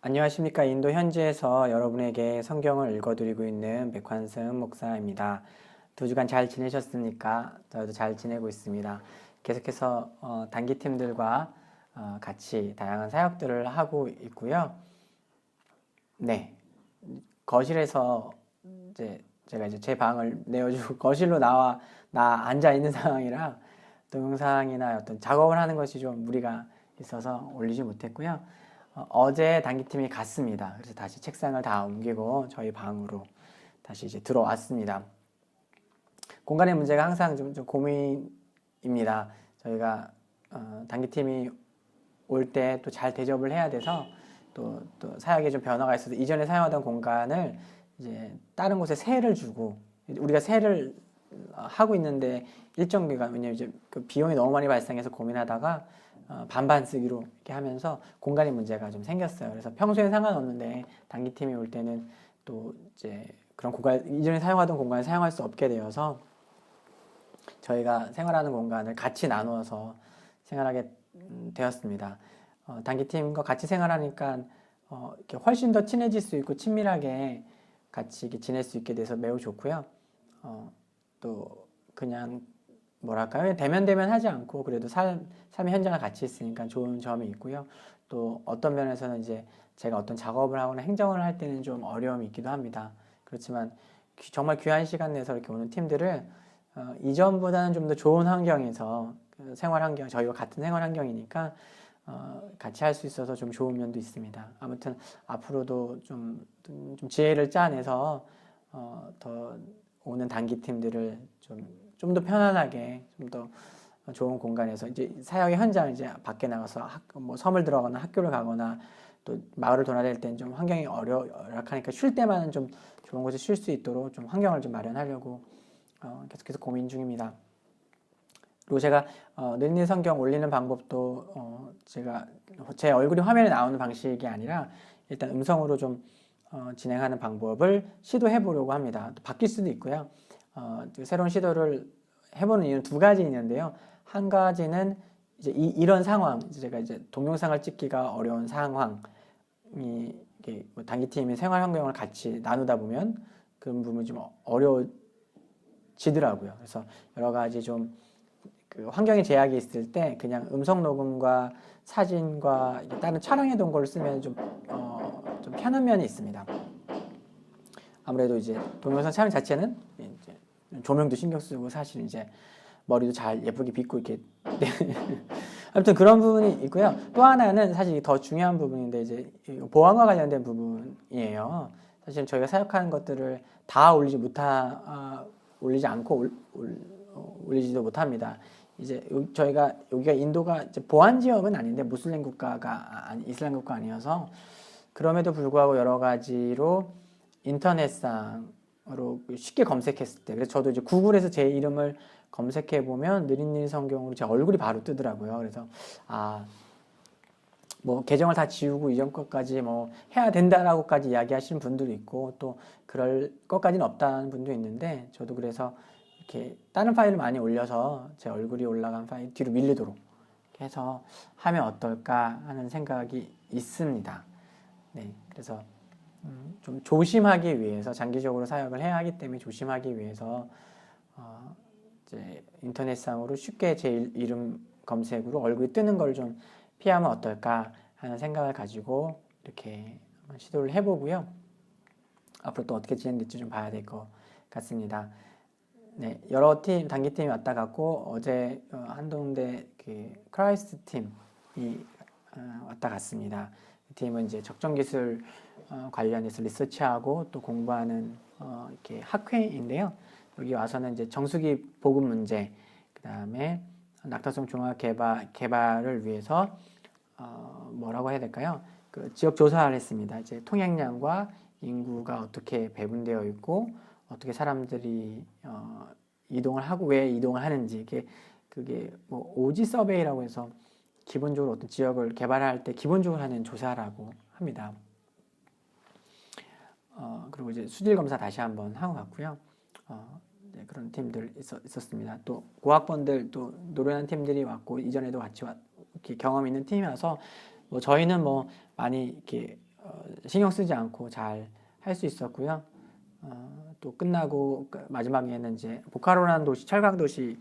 안녕하십니까. 인도 현지에서 여러분에게 성경을 읽어드리고 있는 백환승 목사입니다. 2주간 잘 지내셨습니까? 저도 잘 지내고 있습니다. 계속해서 단기팀들과 같이 다양한 사역들을 하고 있고요. 네, 거실에서 제가 이제 제 방을 내어주고 거실로 나 앉아 있는 상황이라 동영상이나 어떤 작업을 하는 것이 좀 무리가 있어서 올리지 못했고요. 어제 단기팀이 갔습니다. 그래서 다시 책상을 다 옮기고 저희 방으로 다시 이제 들어왔습니다. 공간의 문제가 항상 좀 고민입니다. 저희가 단기팀이 올 때 또 잘 대접을 해야 돼서 또 사역에 좀 변화가 있어서 이전에 사용하던 공간을 이제 다른 곳에 세를 주고 우리가 세를 하고 있는데 일정 기간, 왜냐면 이제 그 비용이 너무 많이 발생해서 고민하다가 반반 쓰기로 이렇게 하면서 공간의 문제가 좀 생겼어요. 그래서 평소엔 상관없는데 단기팀이 올 때는 또 이제 그런 공간, 이전에 사용하던 공간을 사용할 수 없게 되어서 저희가 생활하는 공간을 같이 나누어서 생활하게 되었습니다. 단기팀과 같이 생활하니까 이렇게 훨씬 더 친해질 수 있고 친밀하게 같이 이렇게 지낼 수 있게 돼서 매우 좋고요. 또 그냥 뭐랄까요? 대면 하지 않고 그래도 삶의 현장을 같이 있으니까 좋은 점이 있고요. 또 어떤 면에서는 이제 제가 어떤 작업을 하거나 행정을 할 때는 좀 어려움이 있기도 합니다. 그렇지만 정말 귀한 시간 내서 이렇게 오는 팀들을 이전보다는 좀 더 좋은 환경에서 생활 환경, 저희와 같은 생활 환경이니까 같이 할 수 있어서 좀 좋은 면도 있습니다. 아무튼 앞으로도 좀 지혜를 짜내서 더 오는 단기 팀들을 좀 더 편안하게, 좀 더 좋은 공간에서 이제 사역의 현장 이제 밖에 나가서 뭐 섬을 들어가거나 학교를 가거나 또 마을을 돌아다닐 때는 좀 환경이 열악하니까 쉴 때만은 좀 좋은 곳에 쉴 수 있도록 좀 환경을 좀 마련하려고 계속해서 고민 중입니다. 그리고 제가 느린 성경 올리는 방법도 제가 제 얼굴이 화면에 나오는 방식이 아니라 일단 음성으로 좀 진행하는 방법을 시도해 보려고 합니다. 또 바뀔 수도 있고요. 새로운 시도를 해보는 이유는 두 가지 있는데요. 한 가지는 이제 이런 상황, 제가 이제 동영상을 찍기가 어려운 상황이 뭐 단기팀의 생활 환경을 같이 나누다 보면 그런 부분이 좀 어려워지더라고요. 그래서 여러 가지 좀 그 환경에 제약이 있을 때 그냥 음성 녹음과 사진과 다른 촬영해 둔 걸 쓰면 좀 편한 면이 있습니다. 아무래도 이제 동영상 촬영 자체는 이제 조명도 신경 쓰고 사실 이제 머리도 잘 예쁘게 빗고 이렇게 아무튼 그런 부분이 있고요. 또 하나는 사실 더 중요한 부분인데 이제 보안과 관련된 부분이에요. 사실 저희가 사역하는 것들을 다 올리지 않고 올리지도 못합니다. 이제 저희가 여기가 인도가 이제 보안 지역은 아닌데 무슬림 국가가 이슬람 국가 아니어서 그럼에도 불구하고 여러 가지로 인터넷상으로 쉽게 검색했을 때, 그래서 저도 이제 구글에서 제 이름을 검색해 보면 느린느린 성경으로 제 얼굴이 바로 뜨더라고요. 그래서 뭐 계정을 다 지우고 이전 것까지 뭐 해야 된다라고까지 이야기하시는 분들도 있고 또 그럴 것까지는 없다는 분도 있는데 저도 그래서 이렇게 다른 파일을 많이 올려서 제 얼굴이 올라간 파일 뒤로 밀리도록 해서 하면 어떨까 하는 생각이 있습니다. 네, 그래서 좀 조심하기 위해서 장기적으로 사역을 해야 하기 때문에 조심하기 위해서 이제 인터넷상으로 쉽게 제 이름 검색으로 얼굴이 뜨는 걸 좀 피하면 어떨까 하는 생각을 가지고 이렇게 시도를 해보고요. 앞으로 또 어떻게 진행될지 좀 봐야 될 것 같습니다. 네, 여러 단기팀이 왔다 갔고 어제 한동대 그 크라이스트 팀이 왔다 갔습니다. 그 팀은 이제 적정기술 관련해서 리서치하고 또 공부하는 이렇게 학회인데요. 여기 와서는 이제 정수기 보급 문제, 그 다음에 낙타성 종합 개발을 위해서 뭐라고 해야 될까요? 그 지역 조사를 했습니다. 이제 통행량과 인구가 어떻게 배분되어 있고 어떻게 사람들이 이동을 하고 왜 이동을 하는지 그게 뭐 오지 서베이라고 해서 기본적으로 어떤 지역을 개발할 때 기본적으로 하는 조사라고 합니다. 그리고 이제 수질 검사 다시 한번 하고 갔고요. 네, 그런 팀들 있었습니다. 또 고학번들 또 노련한 팀들이 왔고 이전에도 같이 이렇게 경험 있는 팀이 와서 뭐 저희는 뭐 많이 이렇게 신경 쓰지 않고 잘 할 수 있었고요. 또 끝나고 마지막에는 이제 보카로라는 도시, 철강 도시로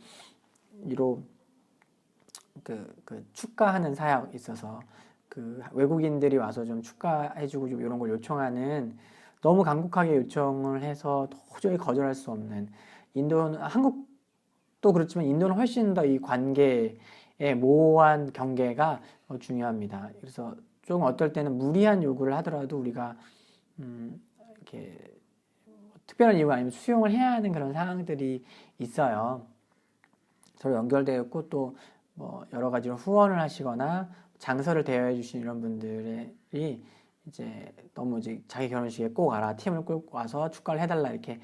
그 축가하는 사역 있어서 그 외국인들이 와서 좀 축가해주고 좀 이런 걸 요청하는, 너무 간곡하게 요청을 해서 도저히 거절할 수 없는, 인도는, 한국도 그렇지만 인도는 훨씬 더 이 관계의 모호한 경계가 중요합니다. 그래서 좀 어떨 때는 무리한 요구를 하더라도 우리가 이렇게 특별한 이유가 아니면 수용을 해야 하는 그런 상황들이 있어요. 서로 연결되어 있고 또 뭐 여러 가지로 후원을 하시거나 장서를 대여해 주신 이런 분들이 이제 너무 이제 자기 결혼식에 꼭 와라, 팀을 꼭 와서 축가를 해달라, 이렇게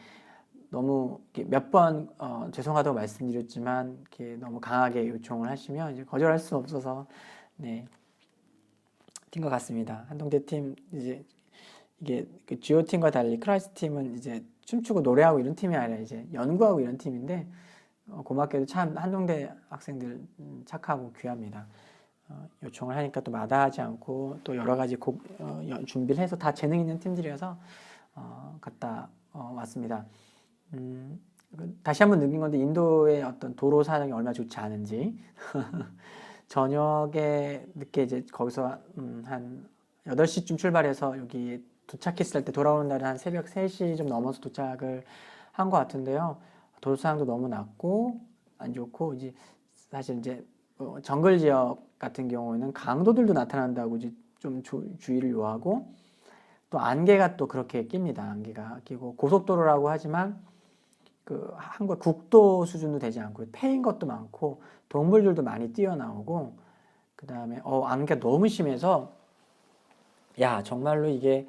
너무 몇 번 죄송하다고 말씀드렸지만 이렇게 너무 강하게 요청을 하시면 이제 거절할 수 없어서 네, 팀 것 같습니다. 한동대 팀 이제 이게 그 주요 팀과 달리 크라이스트 팀은 이제 춤추고 노래하고 이런 팀이 아니라 이제 연구하고 이런 팀인데 고맙게도 참 한동대 학생들 착하고 귀합니다. 요청을 하니까 또 마다하지 않고 또 여러 가지 준비를 해서 다 재능 있는 팀들이어서 갔다 왔습니다. 다시 한번 느낀 건데 인도의 어떤 도로 사정이 얼마나 좋지 않은지 저녁에 늦게 이제 거기서 한 8시쯤 출발해서 여기 도착했을 때 돌아오는 날은 한 새벽 3시 좀 넘어서 도착을 한 것 같은데요. 도로상도 너무 낮고 안 좋고, 이제 사실 이제 정글 지역 같은 경우에는 강도들도 나타난다고 이제 좀 주의를 요하고, 또 안개가 또 그렇게 낍니다. 안개가 끼고 고속도로라고 하지만 그 한국 국도 수준도 되지 않고 패인 것도 많고 동물들도 많이 뛰어나오고, 그 다음에 안개가 너무 심해서 야 정말로 이게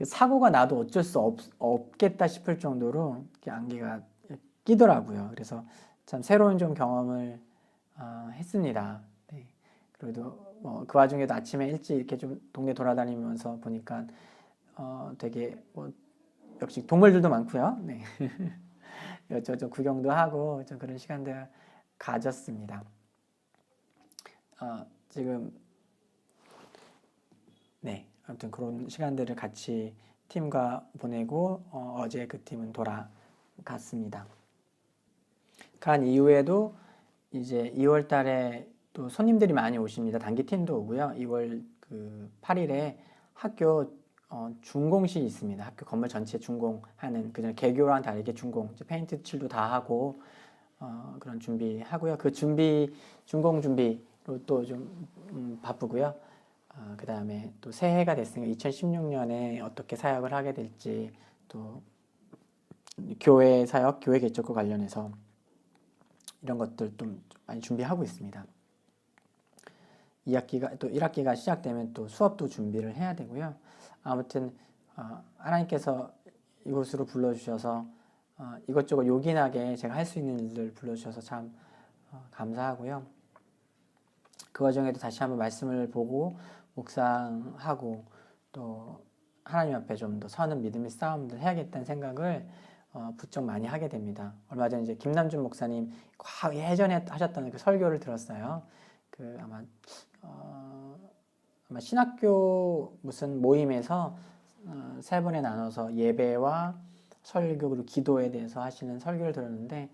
사고가 나도 어쩔 수 없겠다 싶을 정도로 안개가 끼더라고요. 그래서 참 새로운 좀 경험을 했습니다. 네. 그래도 그 와중에도 아침에 일찍 이렇게 좀 동네 돌아다니면서 보니까 되게 역시 동물들도 많고요. 네. 좀 구경도 하고 좀 그런 시간들 가졌습니다. 지금 네, 아무튼 그런 시간들을 같이 팀과 보내고 어제 그 팀은 돌아갔습니다. 간 이후에도 이제 2월 달에 또 손님들이 많이 오십니다. 단기 팀도 오고요. 2월 그 8일에 학교 준공식이 있습니다. 학교 건물 전체 준공하는, 그전 개교랑 다르게 준공, 페인트 칠도 다 하고 그런 준비하고요. 그 준공 준비로 또 좀 바쁘고요. 그 다음에 또 새해가 됐으니까 2016년에 어떻게 사역을 하게 될지, 또 교회 사역, 교회 개척과 관련해서 이런 것들 좀 많이 준비하고 있습니다. 2학기가 또 1학기가 시작되면 또 수업도 준비를 해야 되고요. 아무튼 하나님께서 이곳으로 불러주셔서 이것저것 요긴하게 제가 할 수 있는 일들 불러주셔서 참 감사하고요. 그 과정에도 다시 한번 말씀을 보고 묵상하고 또 하나님 앞에 좀 더 서는 믿음의 싸움을 해야겠다는 생각을 부쩍 많이 하게 됩니다. 얼마 전에 이제 김남준 목사님 예전에 하셨던 그 설교를 들었어요. 그 아마 신학교 무슨 모임에서 세 번에 나눠서 예배와 설교 그리고 기도에 대해서 하시는 설교를 들었는데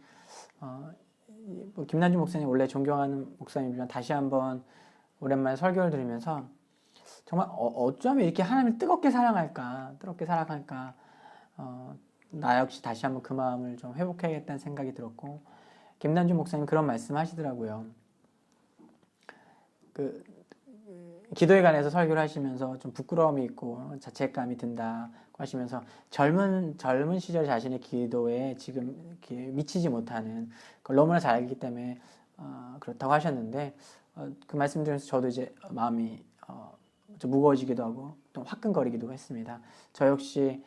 김남준 목사님 원래 존경하는 목사님이지만 다시 한번 오랜만에 설교를 들으면서 정말 어쩌면 이렇게 하나님을 뜨겁게 사랑할까, 나 역시 다시 한번 그 마음을 좀 회복해야겠다는 생각이 들었고, 김남준 목사님 그런 말씀 하시더라고요. 그 기도에 관해서 설교를 하시면서 좀 부끄러움이 있고 자책감이 든다고 하시면서 젊은 시절 자신의 기도에 지금 이렇게 미치지 못하는 걸 너무나 잘 알기 때문에 그렇다고 하셨는데, 그 말씀 들으면서 저도 이제 마음이 좀 무거워지기도 하고 또 화끈거리기도 했습니다. 저 역시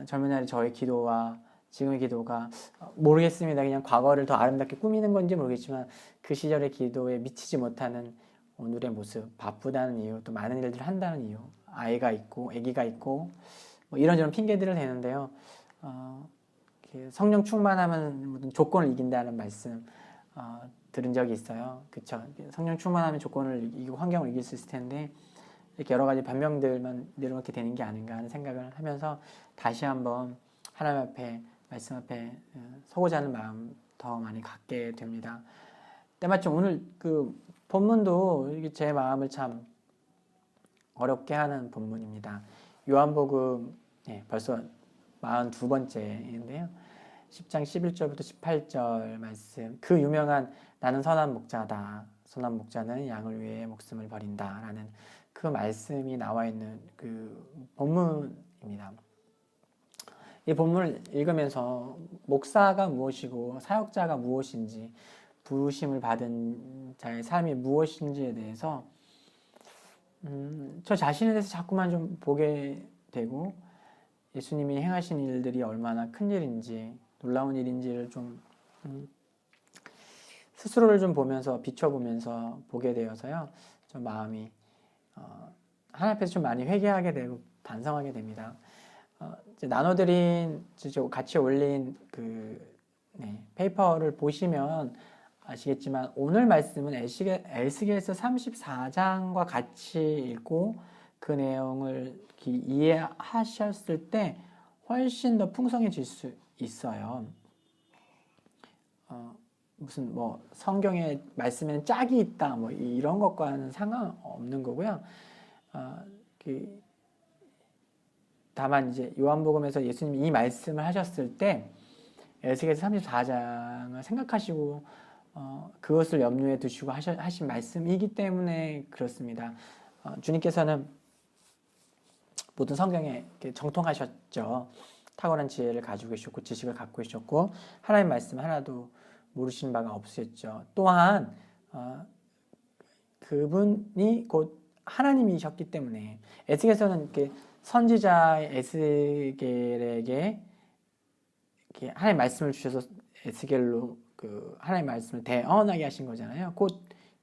젊은 날의 저의 기도와 지금의 기도가 모르겠습니다. 그냥 과거를 더 아름답게 꾸미는 건지 모르겠지만 그 시절의 기도에 미치지 못하는 오늘의 모습, 바쁘다는 이유, 또 많은 일들을 한다는 이유, 아이가 있고 아기가 있고 뭐 이런저런 핑계들을 대는데요. 성령 충만하면 모든 조건을 이긴다는 말씀 들은 적이 있어요. 그쵸? 성령 충만하면 조건을 이기고 환경을 이길 수 있을 텐데 이렇게 여러 가지 변명들만 내려놓게 되는 게 아닌가 하는 생각을 하면서 다시 한번 하나님 앞에 말씀 앞에 서고자 하는 마음 더 많이 갖게 됩니다. 때마침 오늘 그 본문도 이게 제 마음을 참 어렵게 하는 본문입니다. 요한복음 벌써 42번째인데요. 10장 11절부터 18절 말씀, 그 유명한 나는 선한 목자다. 선한 목자는 양을 위해 목숨을 버린다. 라는 그 말씀이 나와 있는 그 본문입니다. 이 본문을 읽으면서 목사가 무엇이고 사역자가 무엇인지, 부르심을 받은 자의 삶이 무엇인지에 대해서 저 자신에 대해서 자꾸만 좀 보게 되고, 예수님이 행하신 일들이 얼마나 큰 일인지, 놀라운 일인지를 좀 스스로를 좀 보면서 비춰보면서 보게 되어서요, 좀 마음이 하나님 앞에서 좀 많이 회개하게 되고 반성하게 됩니다. 이제 나눠드린, 같이 올린 그 페이퍼를 보시면 아시겠지만 오늘 말씀은 에스겔서 34장과 같이 읽고 그 내용을 이해하셨을 때 훨씬 더 풍성해질 수 있어요. 무슨 뭐 성경의 말씀에는 짝이 있다 뭐 이런 것과는 상관없는 거고요. 다만 이제 요한복음에서 예수님이 이 말씀을 하셨을 때 에스겔서 34장을 생각하시고 그것을 염두에 두시고 하신 말씀이기 때문에 그렇습니다. 주님께서는 모든 성경에 정통하셨죠. 탁월한 지혜를 가지고 계셨고 지식을 갖고 계셨고 하나님 말씀 하나도 모르시는 바가 없으셨죠. 또한 그분이 곧 하나님이셨기 때문에 에스겔서는 이렇게 선지자 에스겔에게 이렇게 하나님 말씀을 주셔서 에스겔로 그 하나님 말씀을 대언하게 하신 거잖아요. 곧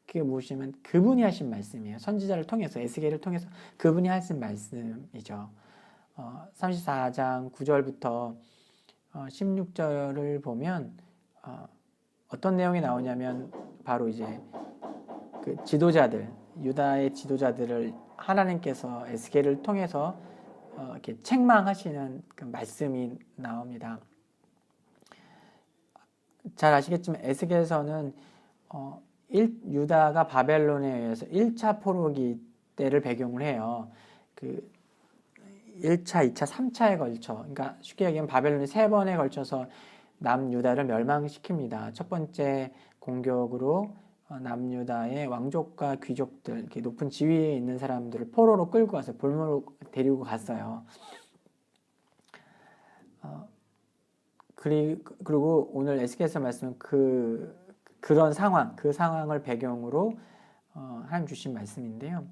그게 무엇이냐면 그분이 하신 말씀이에요. 선지자를 통해서 에스겔을 통해서 그분이 하신 말씀이죠. 34장 9절부터 16절을 보면 어떤 내용이 나오냐면 바로 이제 그 지도자들, 유다의 지도자들을 하나님께서 에스겔을 통해서 이렇게 책망하시는 그 말씀이 나옵니다. 잘 아시겠지만 에스겔서는 유다가 바벨론에 의해서 1차 포로기 때를 배경을 해요. 그 1차, 2차, 3차에 걸쳐, 그러니까 쉽게 얘기하면 바벨론이 3번에 걸쳐서 남유다를 멸망시킵니다. 첫 번째 공격으로 남유다의 왕족과 귀족들, 이렇게 높은 지위에 있는 사람들을 포로로 끌고 가서 볼모로 데리고 갔어요. 그리고 오늘 에스겔서 말씀은 그런 상황, 그 상황을 배경으로 하나님 주신 말씀인데요.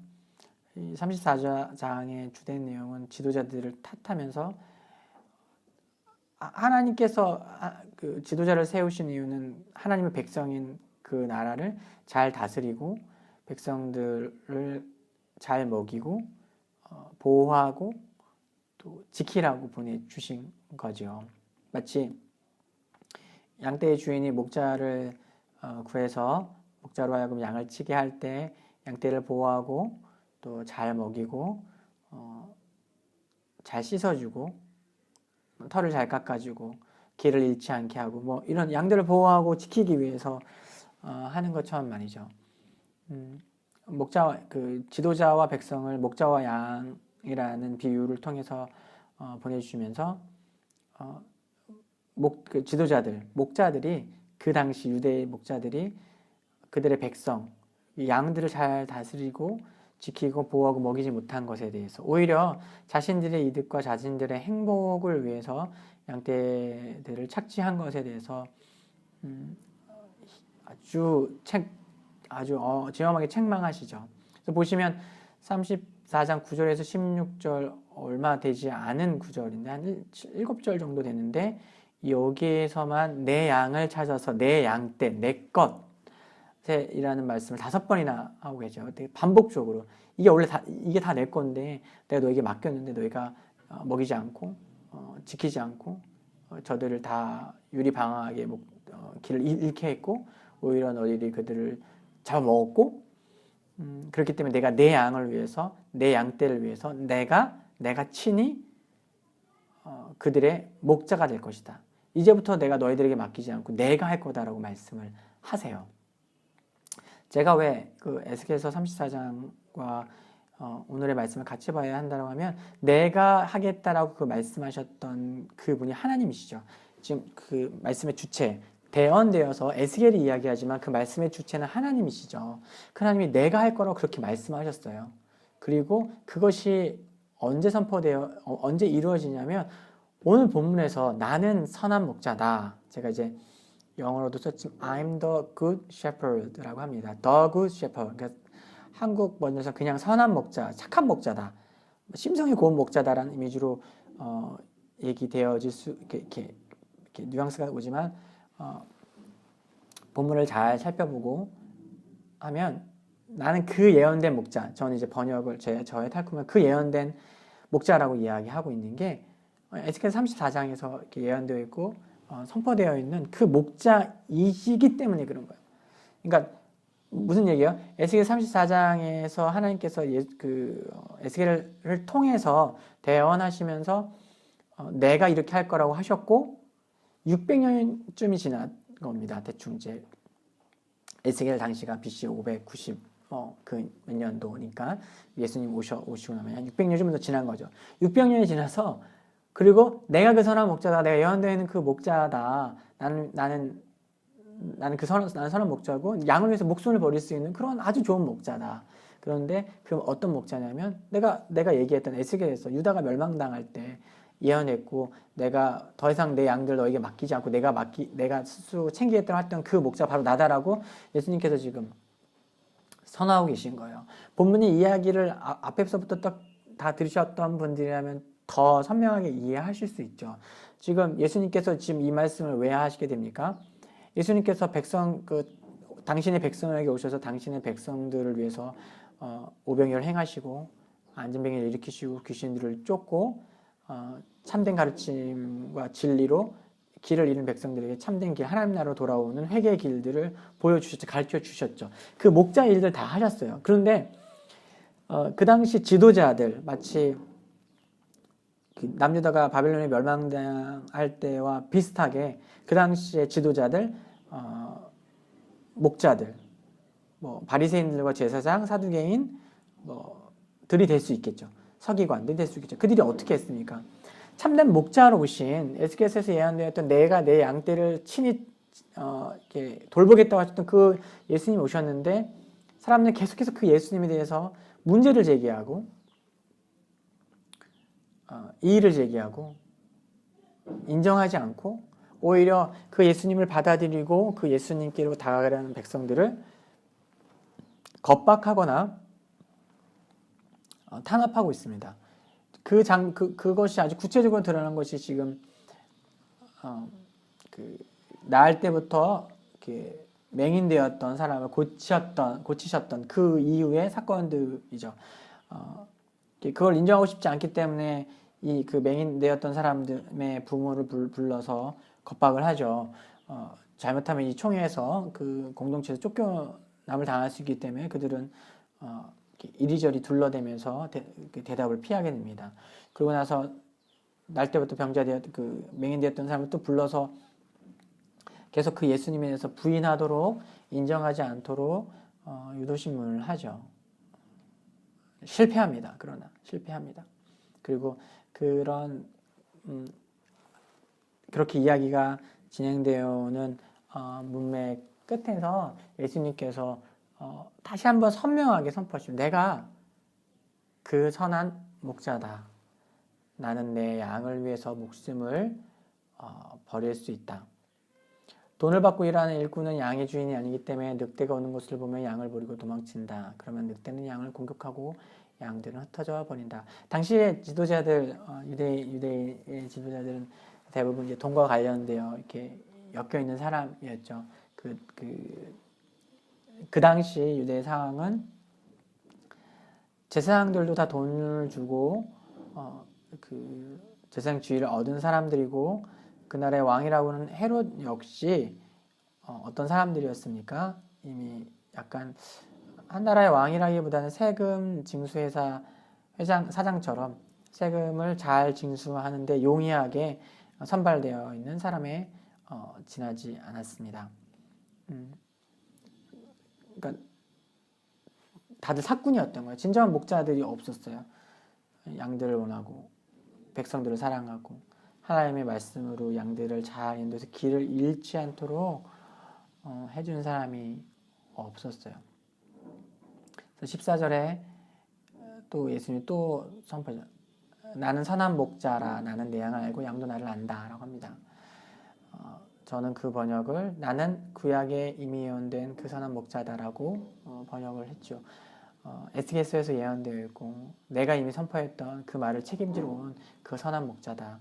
이 34장의 주된 내용은 지도자들을 탓하면서 하나님께서 그 지도자를 세우신 이유는 하나님의 백성인 그 나라를 잘 다스리고 백성들을 잘 먹이고 보호하고 또 지키라고 보내주신 거죠. 마치 양떼의 주인이 목자를 구해서 목자로 하여금 양을 치게 할 때 양떼를 보호하고 또 잘 먹이고 잘 씻어주고 털을 잘 깎아주고 길을 잃지 않게 하고 뭐 이런 양들을 보호하고 지키기 위해서 하는 것처럼 말이죠. 목자와 그 지도자와 백성을 목자와 양이라는 비유를 통해서 보내주시면서 그 지도자들, 목자들이 그 당시 유대의 목자들이 그들의 백성, 양들을 잘 다스리고 지키고 보호하고 먹이지 못한 것에 대해서 오히려 자신들의 이득과 자신들의 행복을 위해서 양떼들을 착취한 것에 대해서 아주 지엄하게 책망하시죠. 그래서 보시면 34장 9절에서 16절 얼마 되지 않은 구절인데 한 7절 정도 되는데 여기에서만 내 양을 찾아서 내 양떼, 내 것이라는 말씀을 5번이나 하고 계죠. 반복적으로 이게 원래 이게 다 내 건데 내가 너에게 맡겼는데 너희가 먹이지 않고 지키지 않고 저들을 다 유리방황하게 길을 잃게 했고 오히려 너희들이 그들을 잡아먹었고 그렇기 때문에 내가 내 양을 위해서, 내 양떼를 위해서 내가 친히 그들의 목자가 될 것이다. 이제부터 내가 너희들에게 맡기지 않고 내가 할 거다라고 말씀을 하세요. 제가 왜 그 에스겔서 34장과 오늘의 말씀을 같이 봐야 한다고 하면, 내가 하겠다라고 그 말씀하셨던 그분이 하나님이시죠. 지금 그 말씀의 주체, 대언되어서 에스겔이 이야기하지만 그 말씀의 주체는 하나님이시죠. 그 하나님이 내가 할 거라고 그렇게 말씀하셨어요. 그리고 그것이 언제 이루어지냐면, 오늘 본문에서 나는 선한 목자다. 제가 이제 영어로도 썼지만 I'm the good shepherd라고 합니다. The good shepherd. 그러니까 한국 번역에서 그냥 선한 목자, 착한 목자다. 심성이 고운 목자다라는 이미지로 얘기되어질 수 이렇게 뉘앙스가 오지만 본문을 잘 살펴보고 하면 나는 그 예언된 목자, 저는 이제 번역을 저의 탈구면 그 예언된 목자라고 이야기하고 있는 게 에스겔 34장에서 이렇게 예언되어 있고 선포되어 있는 그 목자이시기 때문에 그런 거예요. 그러니까 무슨 얘기예요? 에스겔 34장에서 하나님께서 에스겔을 통해서 대언하시면서 내가 이렇게 할 거라고 하셨고 600년쯤이 지난 겁니다. 대충 이제 에스겔 당시가 BC 590 그 몇 년도니까 예수님 오시고 나면 한 600년 좀 더 지난 거죠. 600년이 지나서 그리고 내가 그 선한 목자다. 내가 예언되어 있는 그 목자다. 나는 선한 목자고 양을 위해서 목숨을 버릴 수 있는 그런 아주 좋은 목자다. 그런데 그럼 어떤 목자냐면 내가 얘기했던 에스겔에서 유다가 멸망당할 때 예언했고 내가 더 이상 내 양들 너에게 맡기지 않고 내가 스스로 챙기겠다고 했던 그 목자 바로 나다라고 예수님께서 지금 선언하고 계신 거예요. 본문의 이야기를 앞에서부터 다 들으셨던 분들이라면 더 선명하게 이해하실 수 있죠. 지금 예수님께서 지금 이 말씀을 왜 하시게 됩니까? 예수님께서 당신의 백성에게 오셔서 당신의 백성들을 위해서 오병이어를 행하시고 안전병을 일으키시고 귀신들을 쫓고 참된 가르침과 진리로 길을 잃은 백성들에게 참된 길, 하나님 나라로 돌아오는 회개의 길들을 보여주셨죠. 가르쳐 주셨죠. 그 목자 일들 다 하셨어요. 그런데 그 당시 지도자들, 마치 남유다가 바벨론에 멸망당할 때와 비슷하게 그 당시의 지도자들, 목자들, 바리새인들과 제사장, 사두개인 들이 될 수 있겠죠. 서기관들이 될 수 있겠죠. 그들이 어떻게 했습니까? 참된 목자로 오신 에스겔서에서 예언되었던 내가 내 양떼를 친히 이렇게 돌보겠다고 하셨던 그 예수님이 오셨는데 사람들은 계속해서 그 예수님에 대해서 문제를 제기하고 이의를 제기하고 인정하지 않고 오히려 그 예수님을 받아들이고 그 예수님께로 다가가려는 백성들을 겁박하거나 탄압하고 있습니다. 그것이 아주 구체적으로 드러난 것이 지금 나을 때부터 맹인되었던 사람을 고치셨던 그 이후의 사건들이죠. 그걸 인정하고 싶지 않기 때문에 그 맹인되었던 사람들의 부모를 불러서 겁박을 하죠. 잘못하면 이 총회에서 그 공동체에서 쫓겨남을 당할 수 있기 때문에 그들은 이리저리 둘러대면서 대답을 피하게 됩니다. 그러고 나서 날 때부터 맹인되었던 사람을 또 불러서 계속 그 예수님에 대해서 부인하도록 인정하지 않도록 유도신문을 하죠. 실패합니다. 그러나 실패합니다. 그리고 그렇게 이야기가 진행되어오는 문맥 끝에서 예수님께서 다시 한번 선명하게 선포하시죠. 내가 그 선한 목자다. 나는 내 양을 위해서 목숨을 버릴 수 있다. 돈을 받고 일하는 일꾼은 양의 주인이 아니기 때문에 늑대가 오는 것을 보면 양을 버리고 도망친다. 그러면 늑대는 양을 공격하고 양들은 흩어져 버린다. 당시의 지도자들, 유대의 지도자들은 대부분 이제 돈과 관련되어 이렇게 엮여 있는 사람이었죠. 그 당시 유대의 상황은 제사장들도 다 돈을 주고 제사장 지위를 얻은 사람들이고 그 나라의 왕이라고는 헤롯 역시 어떤 사람들이었습니까? 이미 약간 한 나라의 왕이라기보다는 세금 징수회사 사장처럼 세금을 잘 징수하는데 용이하게 선발되어 있는 사람에 지나지 않았습니다. 그러니까 다들 사꾼이었던 거예요. 진정한 목자들이 없었어요. 양들을 원하고 백성들을 사랑하고 하나님의 말씀으로 양들을 잘 인도해서 길을 잃지 않도록 해준 사람이 없었어요. 그래서 14절에 또 예수님이 또 선포하죠. 나는 선한 목자라. 나는 내 양을 알고 양도 나를 안다 라고 합니다. 저는 그 번역을 나는 구약에 이미 예언된 그 선한 목자다라고 번역을 했죠. 에스겔서에서 예언되어 있고 내가 이미 선포했던 그 말을 책임지러 온 그 선한 목자다.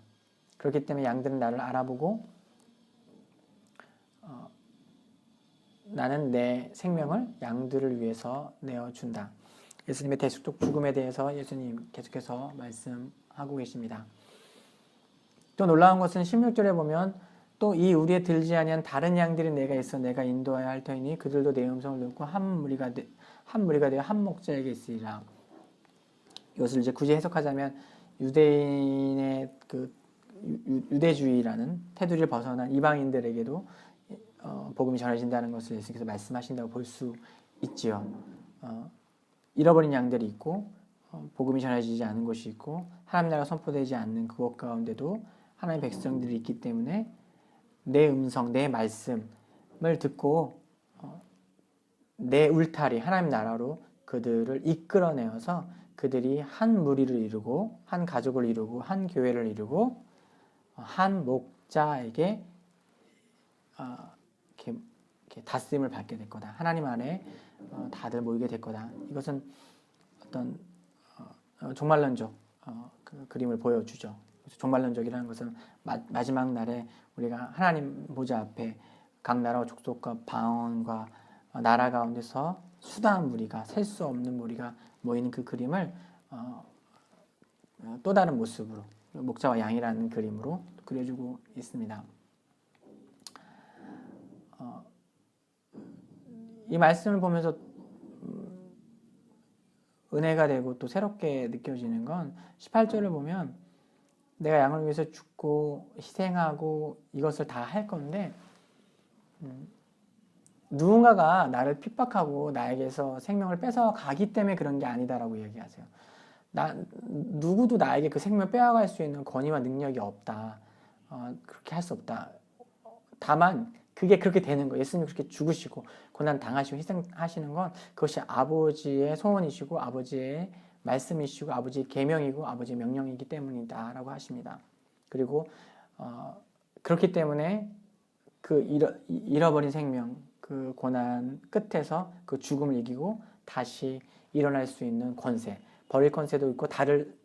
그렇기 때문에 양들은 나를 알아보고 나는 내 생명을 양들을 위해서 내어준다. 예수님의 대속적 죽음에 대해서 예수님 계속해서 말씀하고 계십니다. 또 놀라운 것은 16절에 보면 또 이 우리에 들지 아니한 다른 양들이 내가 있어 내가 인도하여 할 터이니 그들도 내 음성을 듣고 한 무리가 되어 한 목자에게 있으리라. 이것을 이제 굳이 해석하자면 유대인의 그 유대주의라는 테두리를 벗어난 이방인들에게도 복음이 전해진다는 것을 예수님께서 말씀하신다고 볼 수 있지요. 잃어버린 양들이 있고 복음이 전해지지 않은 곳이 있고 하나님 나라가 선포되지 않는 그곳 가운데도 하나님의 백성들이 있기 때문에 내 음성, 내 말씀을 듣고 내 울타리, 하나님 나라로 그들을 이끌어내어서 그들이 한 무리를 이루고 한 가족을 이루고 한 교회를 이루고 한 목자에게 이렇게 다스림을 받게 될 거다. 하나님 안에 다들 모이게 될 거다. 이것은 어떤 종말론적 그 그림을 보여주죠. 종말론적이라는 것은 마지막 날에 우리가 하나님 보좌 앞에 각 나라와 족속과 방언과 나라 가운데서 수다한 무리가 셀 수 없는 무리가 모이는 그 그림을 또 다른 모습으로 목자와 양이라는 그림으로 그려주고 있습니다. 이 말씀을 보면서 은혜가 되고 또 새롭게 느껴지는 건 18절을 보면 내가 양을 위해서 죽고 희생하고 이것을 다 할 건데 누군가가 나를 핍박하고 나에게서 생명을 뺏어 가기 때문에 그런 게 아니다라고 얘기하세요. 누구도 나에게 그 생명을 빼앗아갈 수 있는 권위와 능력이 없다. 그렇게 할 수 없다. 다만 그게 그렇게 되는 거예요. 예수님이 그렇게 죽으시고 고난 당하시고 희생하시는 건 그것이 아버지의 소원이시고 아버지의 말씀이시고 아버지의 계명이고 아버지의 명령이기 때문이다 라고 하십니다. 그리고 그렇기 때문에 그 잃어버린 생명, 그 고난 끝에서 그 죽음을 이기고 다시 일어날 수 있는 권세, 버릴 권세도 있고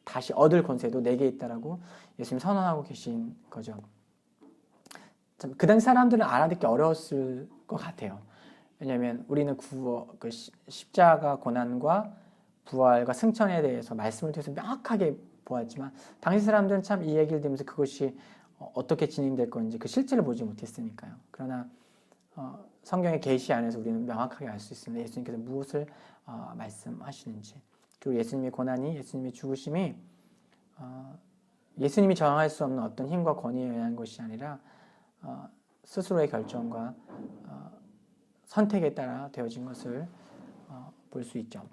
다시 얻을 권세도 내게 있다라고 예수님 선언하고 계신 거죠. 그 당시 사람들은 알아듣기 어려웠을 것 같아요. 왜냐하면 우리는 그 십자가 고난과 부활과 승천에 대해서 말씀을 통해서 명확하게 보았지만 당시 사람들은 참 이 얘기를 들으면서 그것이 어떻게 진행될 건지 그 실체를 보지 못했으니까요. 그러나 성경의 계시 안에서 우리는 명확하게 알 수 있습니다. 예수님께서 무엇을 말씀하시는지. 그리고 예수님의 고난이, 예수님의 죽으심이 예수님이 저항할 수 없는 어떤 힘과 권위에 의한 것이 아니라 스스로의 결정과 선택에 따라 되어진 것을 볼 수 있죠.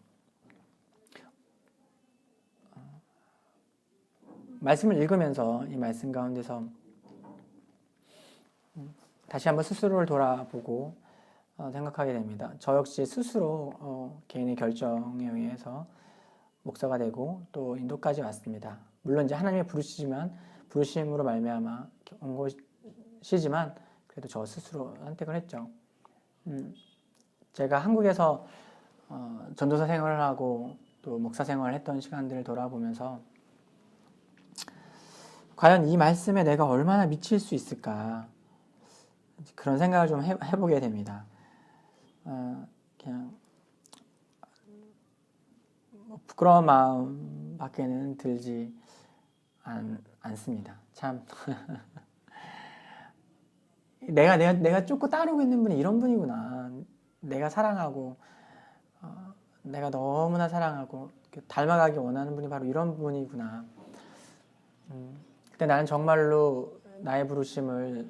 말씀을 읽으면서 이 말씀 가운데서 다시 한번 스스로를 돌아보고 생각하게 됩니다. 저 역시 스스로 개인의 결정에 의해서 목사가 되고 또 인도까지 왔습니다. 물론 이제 하나님의 부르심으로 말미암아 온 것이지만 그래도 저 스스로 선택을 했죠. 제가 한국에서 전도사 생활을 하고 또 목사 생활을 했던 시간들을 돌아보면서 과연 이 말씀에 내가 얼마나 미칠 수 있을까 그런 생각을 좀 해보게 됩니다. 그냥 부끄러운 마음밖에는 들지 않습니다. 참 내가 쫓고 따르고 있는 분이 이런 분이구나. 내가 사랑하고 내가 너무나 사랑하고 닮아가기 원하는 분이 바로 이런 분이구나. 근데 나는 정말로 나의 부르심을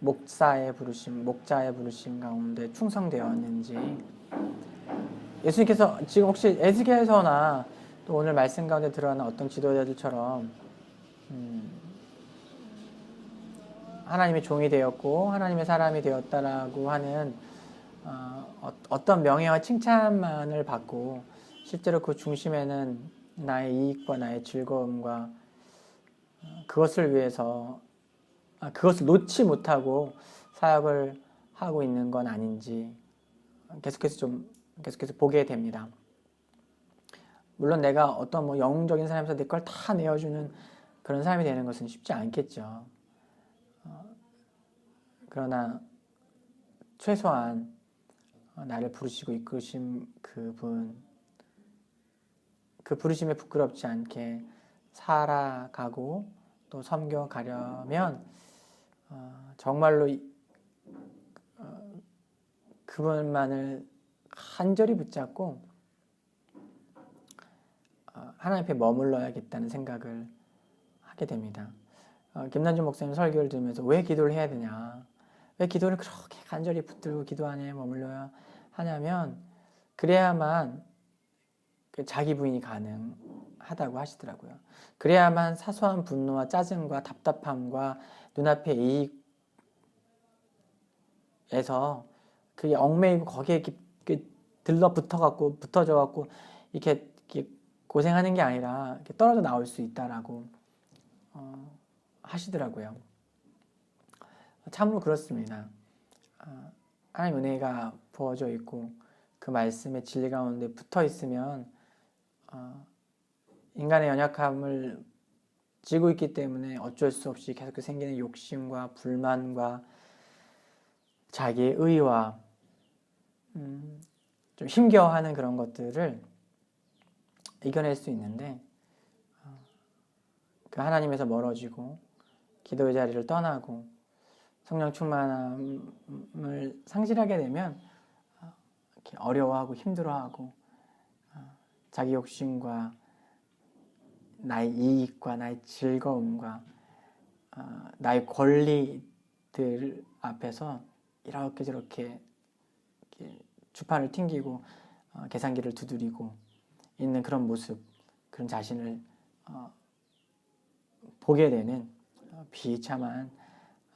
목자의 부르심 가운데 충성되었는지, 예수님께서 지금 혹시 에스겔서나 또 오늘 말씀 가운데 드러나는 어떤 지도자들처럼 하나님의 종이 되었고 하나님의 사람이 되었다라고 하는 어떤 명예와 칭찬만을 받고 실제로 그 중심에는 나의 이익과 나의 즐거움과 그것을 위해서 그것을 놓지 못하고 사역을 하고 있는 건 아닌지 계속해서 보게 됩니다. 물론 내가 어떤 뭐 영웅적인 삶에서 내 걸 다 내어주는 그런 사람이 되는 것은 쉽지 않겠죠. 그러나 최소한 나를 부르시고 이끄신 그분, 그 부르심에 부끄럽지 않게 살아가고 또 섬겨가려면 정말로 그분만을 간절히 붙잡고 하나님 앞에 머물러야겠다는 생각을 하게 됩니다. 김난준 목사님 설교를 들으면서 왜 기도를 해야 되냐, 왜 기도를 그렇게 간절히 붙들고 기도 안에 머물러야 하냐면 그래야만 자기 부인이 가능하다고 하시더라고요. 그래야만 사소한 분노와 짜증과 답답함과 눈앞의 이익에서 그게 얽매이고 거기에 붙어져갖고 이렇게 고생하는 게 아니라 이렇게 떨어져 나올 수 있다라고 하시더라고요. 참으로 그렇습니다. 하나님 은혜가 부어져 있고 그 말씀의 진리 가운데 붙어 있으면 인간의 연약함을 지고 있기 때문에 어쩔 수 없이 계속 생기는 욕심과 불만과 자기의 의와 좀 힘겨워하는 그런 것들을 이겨낼 수 있는데 그 하나님에서 멀어지고 기도의 자리를 떠나고 성령 충만함을 상실하게 되면 이렇게 어려워하고 힘들어하고 자기 욕심과 나의 이익과 나의 즐거움과 나의 권리들 앞에서 이렇게 저렇게 주판을 튕기고 계산기를 두드리고 있는 그런 모습, 그런 자신을 보게 되는 비참한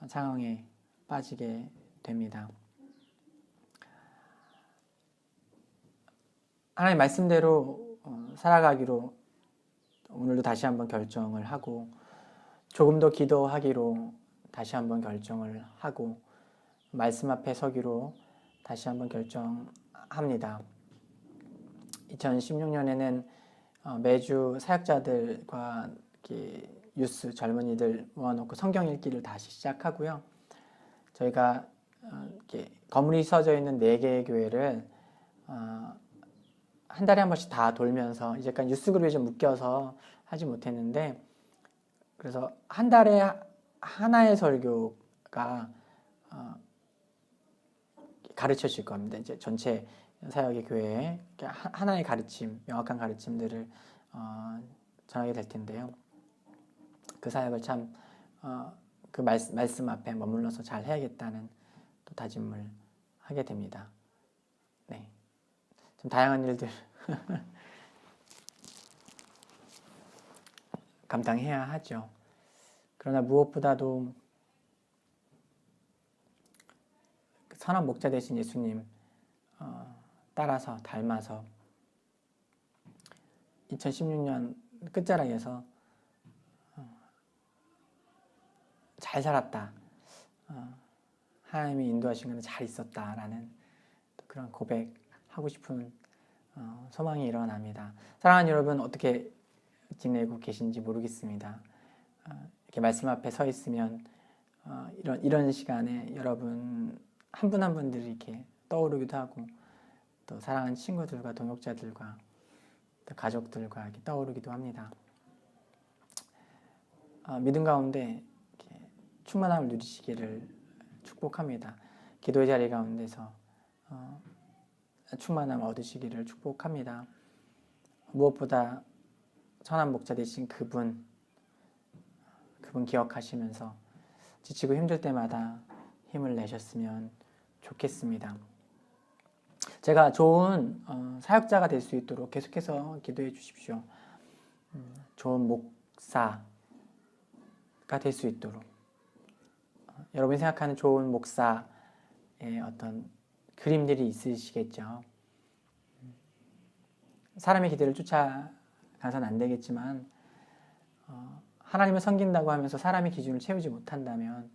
상황에 빠지게 됩니다. 하나님 말씀대로 살아가기로 오늘도 다시 한번 결정을 하고 조금 더 기도하기로 다시 한번 결정을 하고 말씀 앞에 서기로 다시 한번 결정합니다. 2016년에는 매주 사역자들과 유스 젊은이들 모아놓고 성경 읽기를 다시 시작하고요. 저희가 건물이 서져 있는 4개의 교회를 한 달에 한 번씩 다 돌면서 이제까지 유스그룹에 좀 묶여서 하지 못했는데, 그래서 한 달에 하나의 설교가 가르쳐질 겁니다. 이제 전체 사역의 교회에 하나의 가르침, 명확한 가르침들을 전하게 될 텐데요. 그 사역을 참 그 말씀 앞에 머물러서 잘 해야겠다는 또 다짐을 하게 됩니다. 네, 좀 다양한 일들 감당해야 하죠. 그러나 무엇보다도 선한 목자 되신 예수님 따라서 닮아서 2016년 끝자락에서 잘 살았다, 하나님이 인도하신 것은 잘 있었다라는 그런 고백하고 싶은 소망이 일어납니다. 사랑하는 여러분, 어떻게 지내고 계신지 모르겠습니다. 이렇게 말씀 앞에 서 있으면 이런 시간에 여러분 한 분 한 분들이 이렇게 떠오르기도 하고 또 사랑하는 친구들과 동역자들과 또 가족들과 이렇게 떠오르기도 합니다. 믿음 가운데 이렇게 충만함을 누리시기를 축복합니다. 기도의 자리 가운데서 충만함 얻으시기를 축복합니다. 무엇보다 선한 목자 되신 그분 기억하시면서 지치고 힘들 때마다 힘을 내셨으면 좋겠습니다. 제가 좋은 사역자가 될 수 있도록 계속해서 기도해 주십시오. 좋은 목사가 될 수 있도록 여러분이 생각하는 좋은 목사의 어떤 그림들이 있으시겠죠. 사람의 기대를 쫓아가서는 안 되겠지만 하나님을 섬긴다고 하면서 사람의 기준을 채우지 못한다면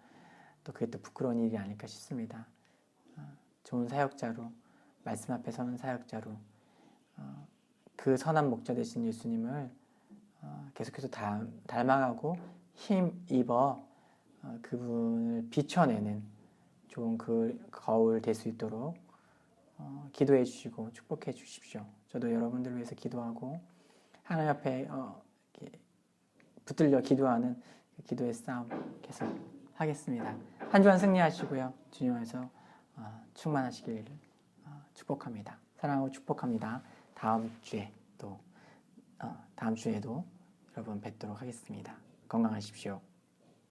또 그게 또 부끄러운 일이 아닐까 싶습니다. 좋은 사역자로, 말씀 앞에 서는 사역자로 그 선한 목자 되신 예수님을 계속해서 닮아가고 힘입어 그분을 비춰내는 좋은 그 거울 될 수 있도록 기도해 주시고 축복해 주십시오. 저도 여러분들을 위해서 기도하고 하나님 앞에 붙들려 기도하는 그 기도의 싸움 계속 하겠습니다. 한 주간 승리하시고요. 주님 안에서 충만하시길 축복합니다. 사랑하고 축복합니다. 다음 주에도 여러분 뵙도록 하겠습니다. 건강하십시오.